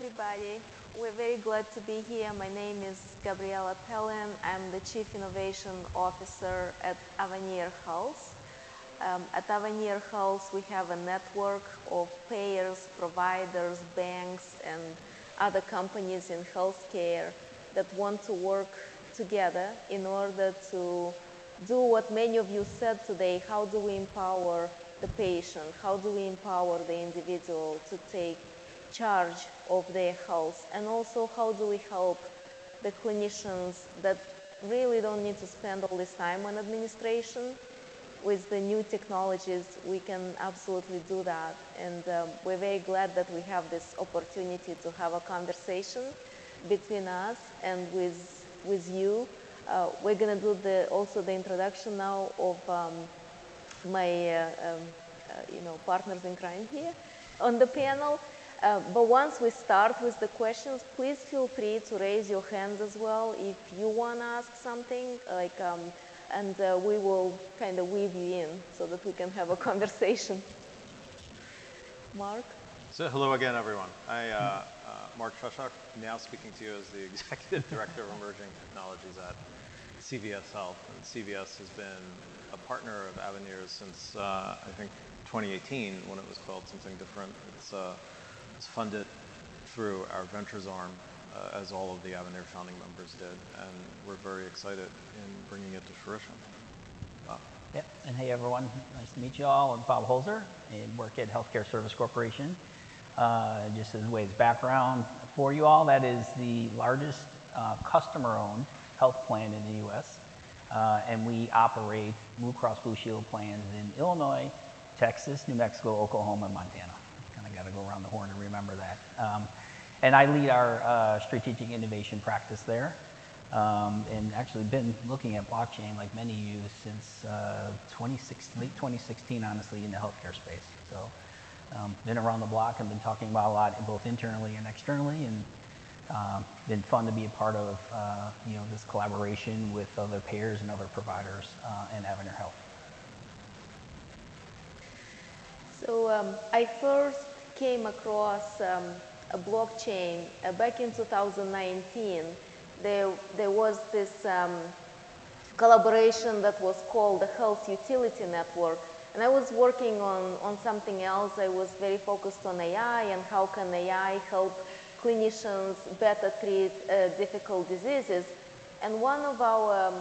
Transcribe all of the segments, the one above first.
everybody. We're very glad to be here. My name is Gabriela Pelin. I'm the Chief Innovation Officer at Avaneer Health. At Avaneer Health, we have a network of payers, providers, banks, and other companies in healthcare that want to work together in order to do what many of you said today. How do we empower the patient? How do we empower the individual to take charge of their health? And also, how do we help the clinicians that really don't need to spend all this time on administration? With the new technologies, we can absolutely do that. And we're very glad that we have this opportunity to have a conversation between us and with you. We're going to do also the introduction now of my partners in crime here on the panel. But once we start with the questions, please feel free to raise your hands as well if you want to ask something, and we will kind of weave you in so that we can have a conversation. Mark? So hello again, everyone. Mark Treshock, now speaking to you as the Executive Director of Emerging Technologies at CVS Health. And CVS has been a partner of Avaneer's since, I think, 2018, when it was called something different. It's funded through our ventures arm, as all of the Avaneer founding members did, and we're very excited in bringing it to fruition. Bob. Yep, and hey everyone, nice to meet you all. I'm Bob Holzer, and work at Healthcare Service Corporation. Just as a way of background for you all, that is the largest customer-owned health plan in the U.S., and we operate Blue Cross Blue Shield plans in Illinois, Texas, New Mexico, Oklahoma, and Montana. Kind of got to go around the horn to remember that. And I lead our strategic innovation practice there, and actually been looking at blockchain like many of you since late 2016, honestly, in the healthcare space. So been around the block and been talking about a lot, both internally and externally, and been fun to be a part of this collaboration with other payers and other providers and Avaneer Health. So I first came across a blockchain back in 2019. There was this collaboration that was called the Health Utility Network, and I was working on something else. I was very focused on AI and how can AI help clinicians better treat difficult diseases. And one of our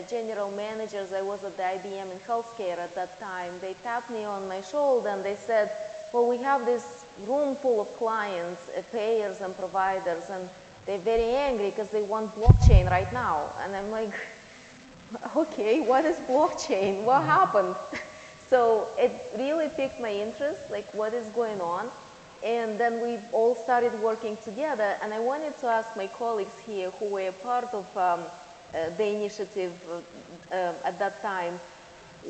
general managers, I was at the IBM in healthcare at that time, they tapped me on my shoulder and they said, well, we have this room full of clients, payers and providers, and they're very angry because they want blockchain right now. And I'm like, okay, what is blockchain? What happened? So it really piqued my interest, like what is going on? And then we all started working together, and I wanted to ask my colleagues here who were part of the initiative at that time,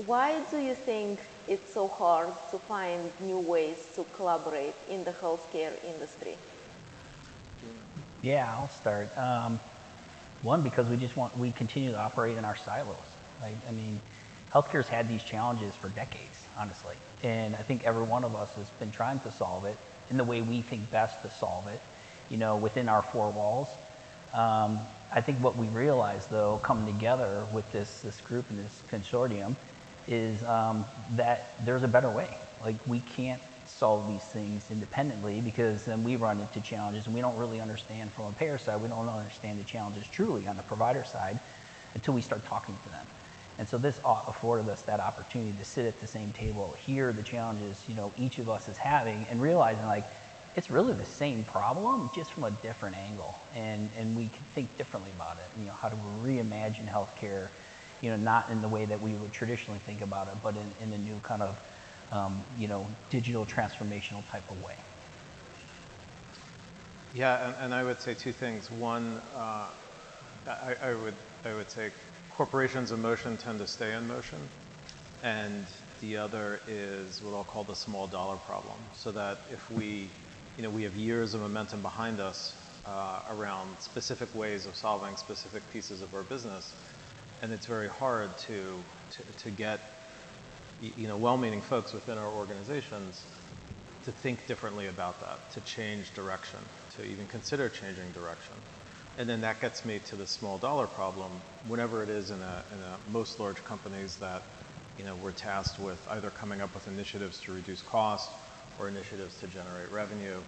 why do you think it's so hard to find new ways to collaborate in the healthcare industry? Yeah, I'll start. One, because we continue to operate in our silos. Right? I mean, healthcare's had these challenges for decades, honestly. And I think every one of us has been trying to solve it in the way we think best to solve it, within our four walls. I think what we realized, though, coming together with this group and this consortium, is that there's a better way. Like, we can't solve these things independently, because then we run into challenges and we don't really understand from a payer side, we don't understand the challenges truly on the provider side until we start talking to them. And so this afforded us that opportunity to sit at the same table, hear the challenges, each of us is having, and realizing like it's really the same problem, just from a different angle. And we can think differently about it. How do we reimagine healthcare, not in the way that we would traditionally think about it, but in a new kind of, digital transformational type of way. Yeah, and I would say two things. One, I would say corporations in motion tend to stay in motion, and the other is what I'll call the small dollar problem. So that if we have years of momentum behind us around specific ways of solving specific pieces of our business, and it's very hard to get well-meaning folks within our organizations to think differently about that, to change direction, to even consider changing direction. And then that gets me to the small dollar problem. Whenever it is in most large companies that, we're tasked with either coming up with initiatives to reduce cost or initiatives to generate revenue,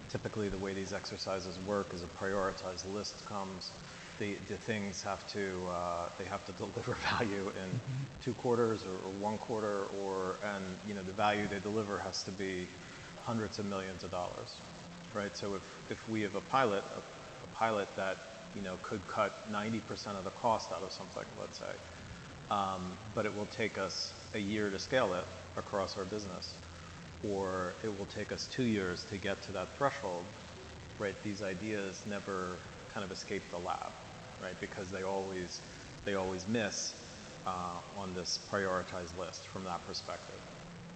typically the way these exercises work is a prioritized list comes. The things have to deliver value in 2 quarters or 1 quarter, and the value they deliver has to be hundreds of millions of dollars, right? So if we have a pilot that could cut 90% of the cost out of something, let's say, but it will take us a year to scale it across our business, or it will take us 2 years to get to that threshold, right? These ideas never kind of escape the lab, right? Because they always miss on this prioritized list from that perspective.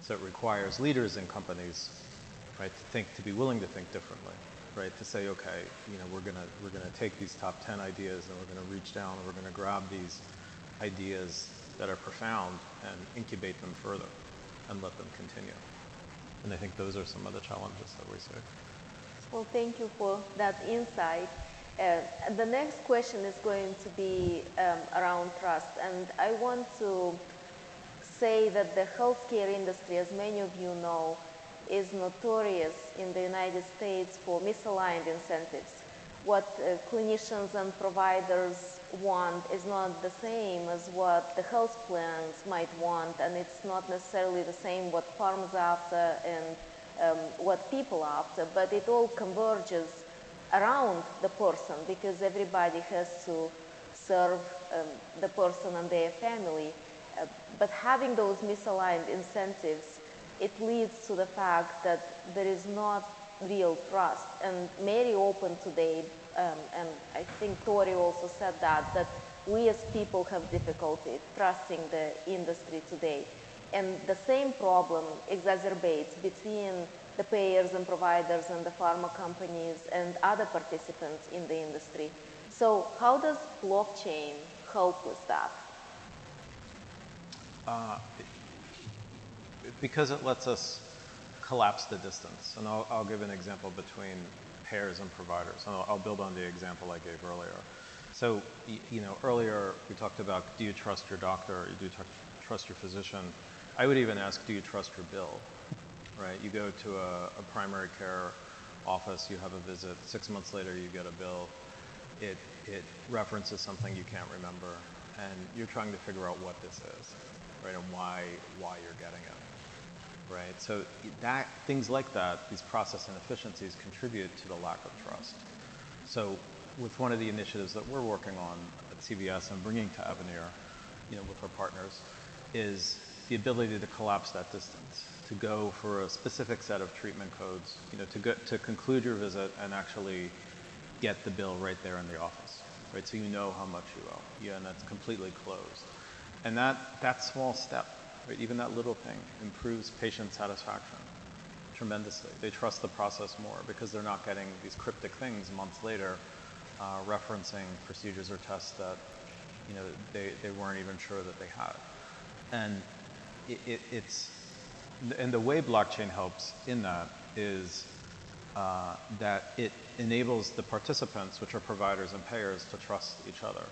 So it requires leaders in companies, right, to be willing to think differently, right? To say, okay, we're gonna take these top 10 ideas and we're gonna reach down and we're gonna grab these ideas that are profound and incubate them further and let them continue. And I think those are some of the challenges that we see. Well, thank you for that insight. The next question is going to be around trust. And I want to say that the healthcare industry, as many of you know, is notorious in the United States for misaligned incentives. What clinicians and providers want is not the same as what the health plans might want, and it's not necessarily the same what pharma's after and what people after, but it all converges around the person because everybody has to serve the person and their family. But having those misaligned incentives, it leads to the fact that there is not real trust. And Mary opened today, and I think Tori also said that we as people have difficulty trusting the industry today. And the same problem exacerbates between the payers and providers and the pharma companies and other participants in the industry. So how does blockchain help with that? Because it lets us collapse the distance. And I'll give an example between payers and providers. And I'll build on the example I gave earlier. So, earlier we talked about, do you trust your doctor? Or do you trust your physician? I would even ask, do you trust your bill? Right? You go to a primary care office, you have a visit, 6 months later you get a bill. It references something you can't remember, and you're trying to figure out what this is, right? And why you're getting it, right? So things like that, these process inefficiencies contribute to the lack of trust. So with one of the initiatives that we're working on at CVS and bringing to Avaneer, with our partners, is the ability to collapse that distance, to go for a specific set of treatment codes, to conclude your visit and actually get the bill right there in the office, right? So you know how much you owe, and that's completely closed. And that small step, right, even that little thing, improves patient satisfaction tremendously. They trust the process more because they're not getting these cryptic things months later, referencing procedures or tests that, they weren't even sure that they had. And and the way blockchain helps in that is that it enables the participants, which are providers and payers, to trust each other.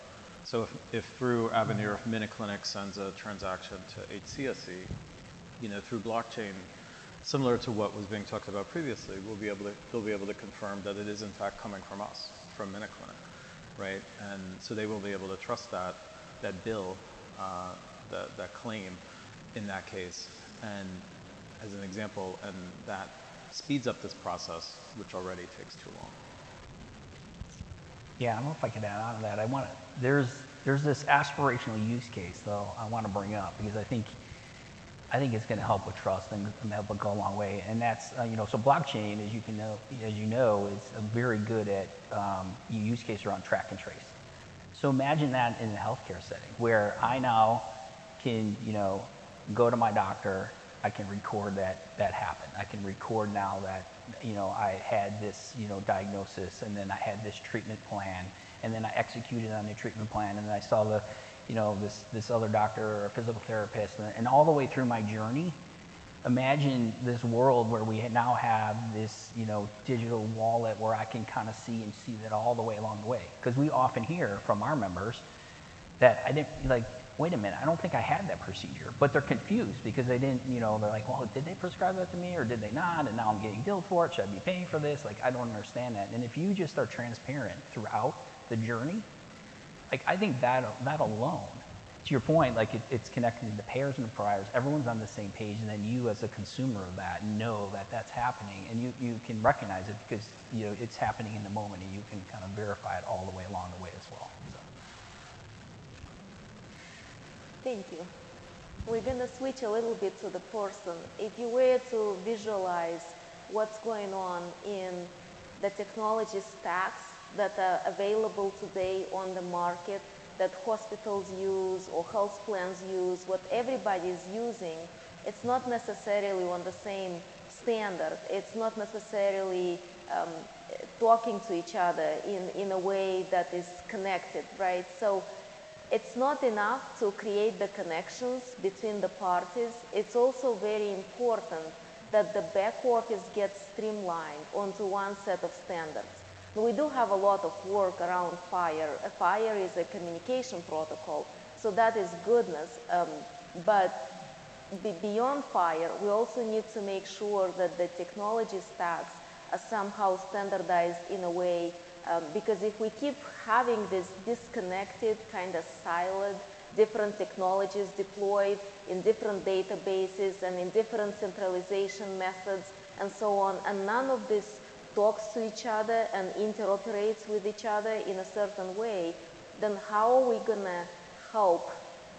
So if through Avaneer, if MinuteClinic sends a transaction to HCSC, through blockchain, similar to what was being talked about previously, they'll be able to confirm that it is in fact coming from us, from MinuteClinic, right? And so they will be able to trust that bill, that claim in that case. And as an example, and that speeds up this process, which already takes too long. Yeah, I don't know if I could add on to that. There's this aspirational use case though I want to bring up because I think it's going to help with trust and help it go a long way. And that's so blockchain, as you know, is very good at use case around track and trace. So imagine that in a healthcare setting where I now can go to my doctor. I can record that happened. I can record now that I had this diagnosis, and then I had this treatment plan, and then I executed on the treatment plan, and then I saw this other doctor or physical therapist, and all the way through my journey, imagine this world where we now have this, digital wallet where I can kind of see that all the way along the way. Because we often hear from our members that I didn't, like, wait a minute, I don't think I had that procedure. But they're confused because they didn't, they're like, well, did they prescribe that to me or did they not? And now I'm getting billed for it. Should I be paying for this? Like, I don't understand that. And if you just are transparent throughout the journey, like, I think that alone, to your point, like, it's connected to the payers and the providers. Everyone's on the same page, and then you as a consumer of that know that that's happening, and you can recognize it because, it's happening in the moment, and you can kind of verify it all the way along the way as well. So. Thank you. We're going to switch a little bit to the person. If you were to visualize what's going on in the technology stacks that are available today on the market, that hospitals use or health plans use, what everybody is using, it's not necessarily on the same standard. It's not necessarily talking to each other in a way that is connected, right? So it's not enough to create the connections between the parties. It's also very important that the back office gets streamlined onto one set of standards. We do have a lot of work around FHIR. FHIR is a communication protocol, so that is goodness. But beyond FHIR, we also need to make sure that the technology stacks are somehow standardized in a way, because if we keep having this disconnected, kind of siloed, different technologies deployed in different databases and in different centralization methods and so on, and none of this talks to each other and interoperates with each other in a certain way, then how are we going to help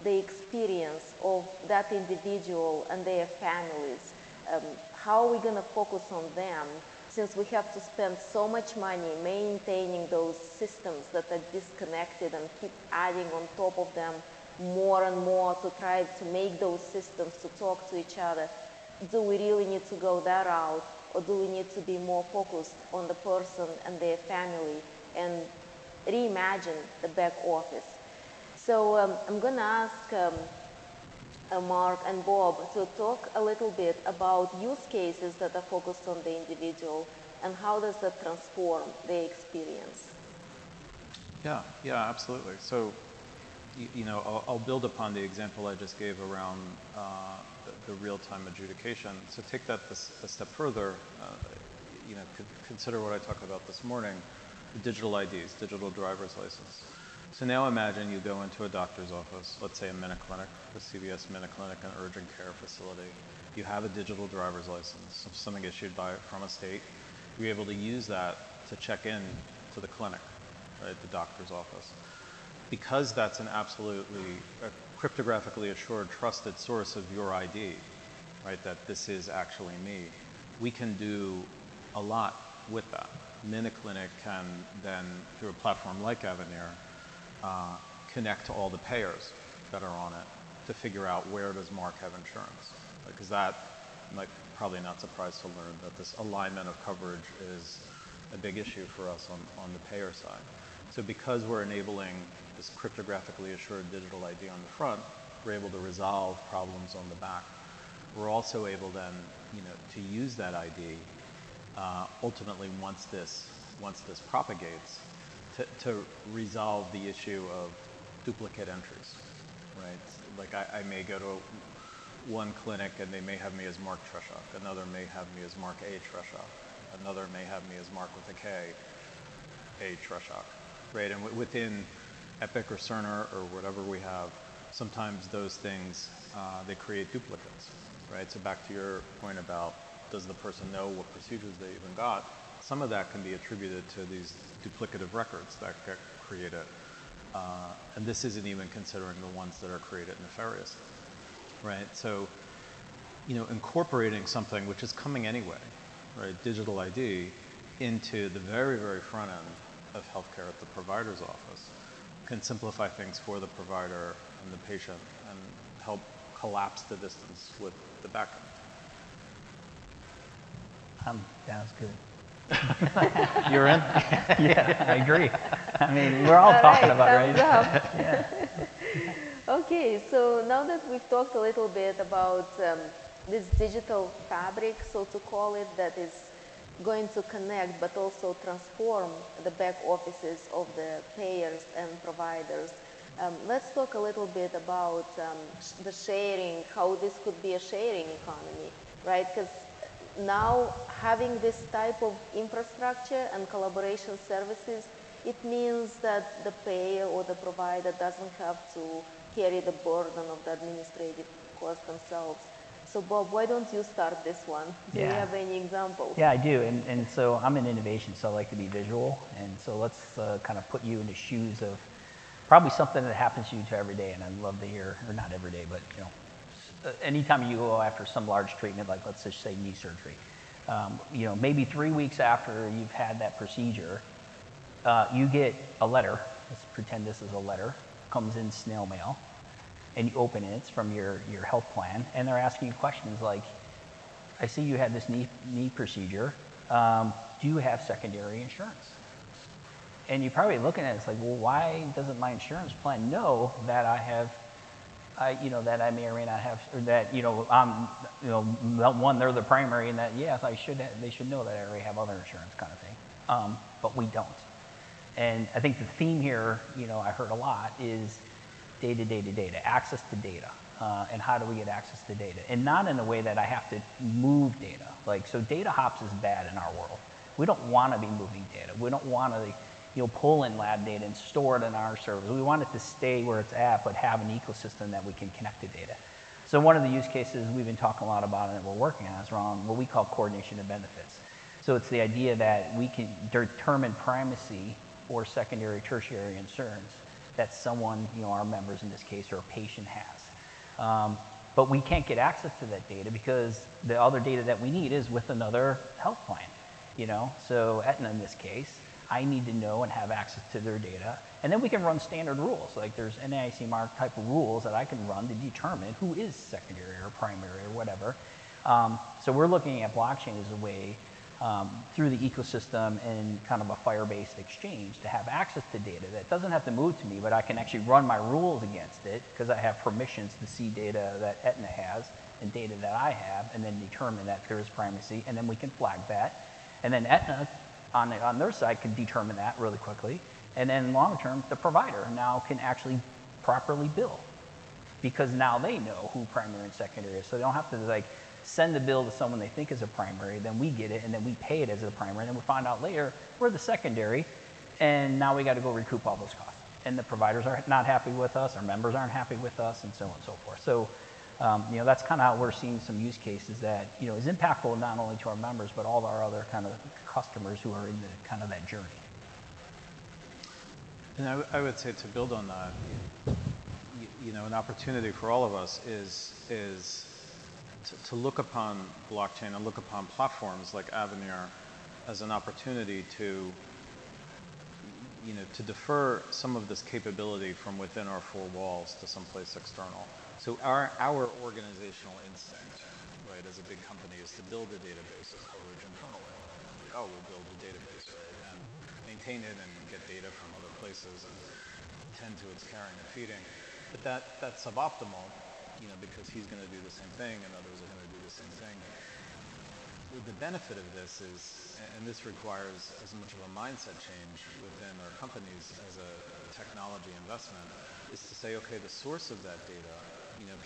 the experience of that individual and their families? How are we going to focus on them, since we have to spend so much money maintaining those systems that are disconnected and keep adding on top of them more and more to try to make those systems to talk to each other? Do we really need to go that route? Or do we need to be more focused on the person and their family and reimagine the back office? So I'm going to ask Mark and Bob to talk a little bit about use cases that are focused on the individual and how does that transform their experience. Yeah, absolutely. So, I'll build upon the example I just gave around the real-time adjudication. So take that a step further, consider what I talked about this morning, the digital IDs, digital driver's license. So now imagine you go into a doctor's office, let's say a MinuteClinic, the CVS MinuteClinic, an urgent care facility. You have a digital driver's license, something issued from a state. You're able to use that to check in to the clinic, right, the doctor's office. Because that's an absolutely cryptographically assured, trusted source of your ID, right, that this is actually me, we can do a lot with that. MinuteClinic can then, through a platform like Avaneer, connect to all the payers that are on it to figure out where does Mark have insurance. Because that, like, probably not surprised to learn that this alignment of coverage is a big issue for us on the payer side. So because we're enabling this cryptographically assured digital ID on the front, we're able to resolve problems on the back. We're also able then, to use that ID ultimately once this propagates to resolve the issue of duplicate entries, right? Like I may go to one clinic and they may have me as Mark Treshock, another may have me as Mark A. Treshock, another may have me as Mark with a K, A. Treshock, right? And within Epic or Cerner or whatever we have, sometimes those things, they create duplicates, right? So back to your point about does the person know what procedures they even got, some of that can be attributed to these duplicative records that get created. And this isn't even considering the ones that are created nefariously, right? So, incorporating something which is coming anyway, right, digital ID, into the very, very front end of healthcare at the provider's office can simplify things for the provider and the patient and help collapse the distance with the back end. Sounds good. You're in? Yeah, I agree. I mean, we're all talking about, right? Yeah. Okay, so now that we've talked a little bit about this digital fabric, so to call it, that is going to connect but also transform the back offices of the payers and providers. Let's talk a little bit about the sharing, how this could be a sharing economy, right? Because now having this type of infrastructure and collaboration services, it means that the payer or the provider doesn't have to carry the burden of the administrative cost themselves. So Bob, why don't you start this one? Do you have any examples? Yeah, I do. And so I'm in innovation, so I like to be visual. And so let's kind of put you in the shoes of probably something that happens to you every day. And I'd love to hear, or not every day, but anytime you go after some large treatment, like let's just say knee surgery, maybe 3 weeks after you've had that procedure, you get a letter. Let's pretend this is a letter. Comes in snail mail. And you open it, it's from your health plan, and they're asking you questions like, I see you had this knee procedure. Do you have secondary insurance? And you're probably looking at it, it's like, well, why doesn't my insurance plan know that I have, that I may or may not have, or that, one, they're the primary, and that, yes, they should know that I already have other insurance kind of thing. But we don't. And I think the theme here, I heard a lot is data, access to data, and how do we get access to data? And not in a way that I have to move data. So data hops is bad in our world. We don't want to be moving data. We don't want to, pull in lab data and store it in our servers. We want it to stay where it's at, but have an ecosystem that we can connect to data. So one of the use cases we've been talking a lot about and that we're working on is around what we call coordination of benefits. So it's the idea that we can determine primacy or secondary, tertiary insurance that someone, our members in this case, or a patient has. But we can't get access to that data because the other data that we need is with another health plan, So Aetna in this case, I need to know and have access to their data. And then we can run standard rules. Like there's NAIC mark type of rules that I can run to determine who is secondary or primary or whatever. So we're looking at blockchain as a way through the ecosystem and kind of a Firebase exchange to have access to data that doesn't have to move to me, but I can actually run my rules against it because I have permissions to see data that Aetna has and data that I have, and then determine that there is primacy, and then we can flag that. And then Aetna, on their side, can determine that really quickly. And then long term, the provider now can actually properly bill because now they know who primary and secondary is. So they don't have to send the bill to someone they think is a primary, then we get it, and then we pay it as a primary, and then we find out later we're the secondary, and now we got to go recoup all those costs. And the providers are not happy with us, our members aren't happy with us, and so on and so forth. So, that's kind of how we're seeing some use cases that, is impactful not only to our members, but all of our other kind of customers who are in the kind of that journey. And I would say to build on that, an opportunity for all of us is to look upon blockchain and look upon platforms like Avaneer as an opportunity to defer some of this capability from within our four walls to someplace external. So our organizational instinct, right, as a big company is to build a database of coverage internally. We'll build a database, right, and maintain it and get data from other places and tend to its caring and feeding. But that's suboptimal. Because he's going to do the same thing and others are going to do the same thing. The benefit of this is, and this requires as much of a mindset change within our companies as a technology investment, is to say, okay, the source of that data,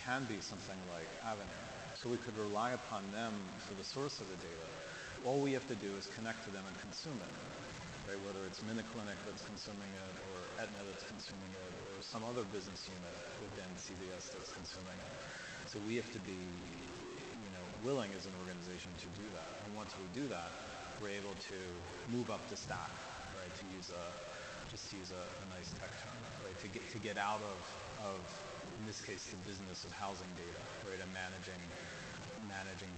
can be something like Avaneer. So we could rely upon them for the source of the data. All we have to do is connect to them and consume it. Right? Whether it's MinuteClinic that's consuming it, or Aetna that's consuming it, or some other business unit within CVS that's consuming it. So we have to be, willing as an organization to do that. And once we do that, we're able to move up the stack, right? To use a nice tech term, right? To get out of in this case the business of housing data, right? And managing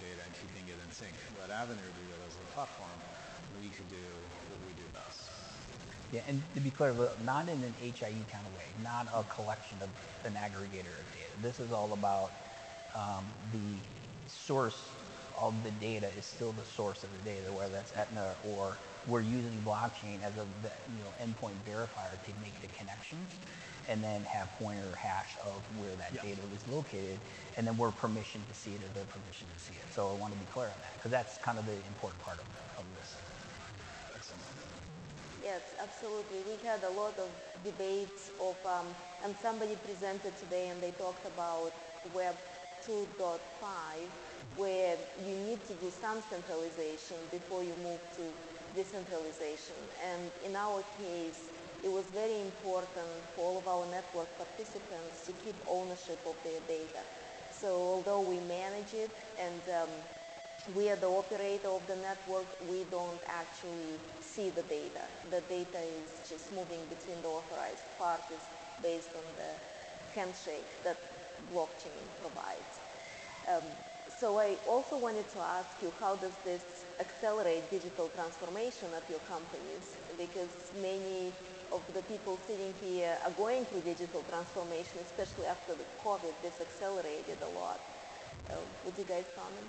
data and keeping it in sync. Let Avaneer do that as a platform. We could do what we do best. Yeah, and to be clear, not in an HIE kind of way, not a collection of an aggregator of data. This is all about the source of the data is still the source of the data, whether that's Aetna or we're using blockchain as a endpoint verifier to make the connections, and then have pointer hash of where that data is located, and then we're permissioned to see it or they're permissioned to see it. So I want to be clear on that because that's kind of the important part of this. Yes, absolutely. We had a lot of debates of, and somebody presented today and they talked about Web 2.5, where you need to do some centralization before you move to decentralization. And in our case, it was very important for all of our network participants to keep ownership of their data. So although we manage it and we are the operator of the network, we don't actually see the data. The data is just moving between the authorized parties based on the handshake that blockchain provides. So I also wanted to ask you, how does this accelerate digital transformation at your companies? Because many of the people sitting here are going through digital transformation, especially after the COVID. This accelerated a lot. Would you guys comment?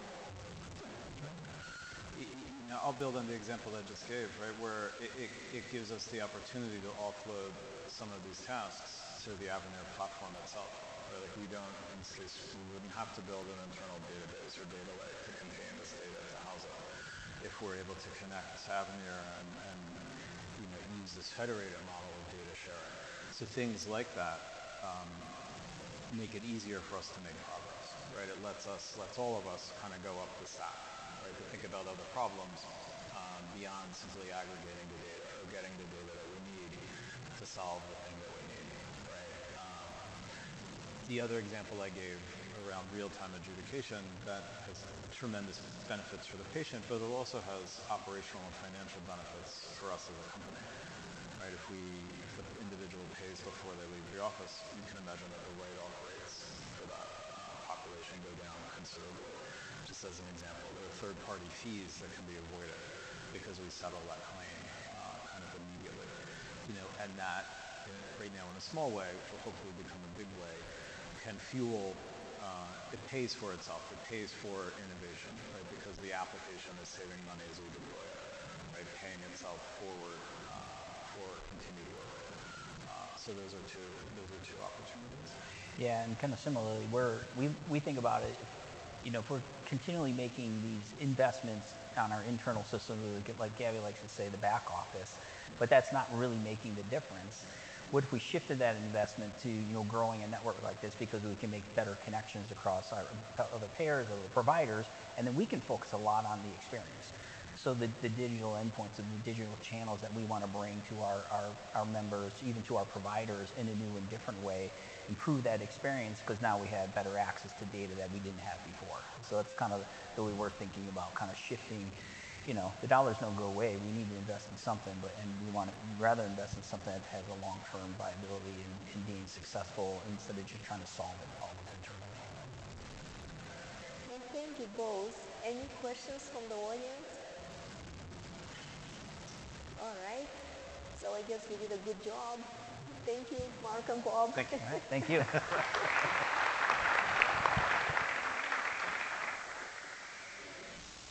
I'll build on the example I just gave, right, where it gives us the opportunity to offload some of these tasks to the Avaneer platform itself. Right? Like we don't, in this case, we wouldn't have to build an internal database or data lake to contain this data to house it. If we're able to connect to Avaneer and use this federated model of data sharing. So things like that make it easier for us to make progress, right? It lets all of us kind of go up the stack. Right, to think about other problems beyond simply aggregating the data or getting the data that we need to solve the thing that we need. Right. The other example I gave around real-time adjudication, that has tremendous benefits for the patient, but it also has operational and financial benefits for us as a company. Right. If the individual pays before they leave the office, you can imagine that the write-off rates for that population go down considerably. Just as an example, there are third-party fees that can be avoided because we settle that claim kind of immediately. And that right now in a small way, which will hopefully become a big way, can fuel, it pays for itself. It pays for innovation, right? Because the application is saving money as we deploy it, right? Paying itself forward for continued work. So those are two opportunities. Yeah, and kind of similarly, we think about it. If we're continually making these investments on our internal system, like Gabby likes to say, the back office, but that's not really making the difference. What if we shifted that investment to growing a network like this, because we can make better connections across our other payers or the providers, and then we can focus a lot on the experience. So the digital endpoints and the digital channels that we want to bring to our members, even to our providers in a new and different way, improve that experience, because now we have better access to data that we didn't have before. So that's kind of the way we're thinking about kind of shifting. The dollars don't go away. We need to invest in something, and we want to rather invest in something that has a long-term viability and being successful instead of just trying to solve it all internally. Well, thank you both. Any questions from the audience? All right. So I guess we did a good job. Thank you, Mark and Bob. Thank you. All right, thank you.